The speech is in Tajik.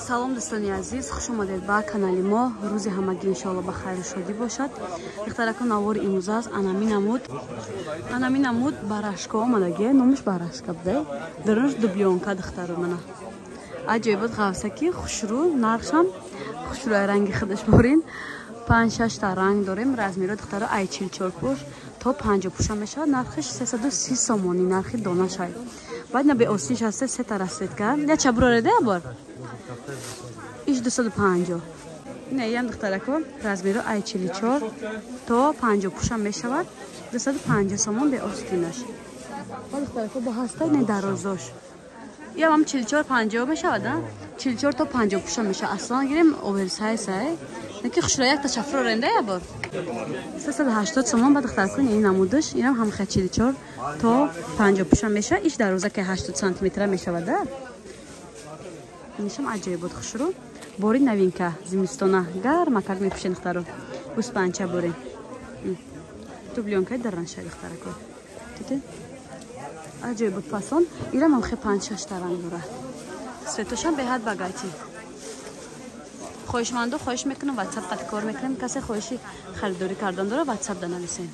салом дӯстони азиз, хуш омадед ба канали мо. рӯзи ҳамагӣ иншоалло ба хайру шодӣ бошад. ихтаракун навори имрӯз аст анами намуд барашка омадаге, номиш барашка буде. Дарунаш дублёнка духтару мана. Аҷоибот ғавсаки хушрӯ, нархшам хушрӯ ранги худаш борин. 5-6 та ранг дорем. Размиро духтаро ай 44 пуш то 50 пуша мешавад. Нархиш 330 сомони, нархи донашай. Баъд на беостин шасте 3 та расветка. Я чаброреда бор. Иш 250. Не, ям духтарако размиро ай 44 то 50 пуша мешавад. 250 сомон беостинаш. Ба духтарако ба ҳастай не дарозош. Я вам 44-50 мешавад, да? 44 то 50 пуша мешавад. Аслан гирем оверсайз ай. Неки хушро як та шафро ренда я бор. 380 сомон ба духтарако ин намудаш. Инам ҳам 44 то 50 пуша мешавад. Иш дароза ки 80 см мешавад, да? Инишам аҷоибот хушро. Бори новинка зимистона гарма как мепушен духтаро. Успанча бори. Дублёнка даранша духтарако. Дидед? Аҷоибот пасон. Инам ҳам 5-6 та ранг дорад. Светошам беҳад багати. خواهش مندو خواهش میکنم واتساپ قطع کار میکنم کسی خواهشی خریداری کردن داره واتساپ دانویسین.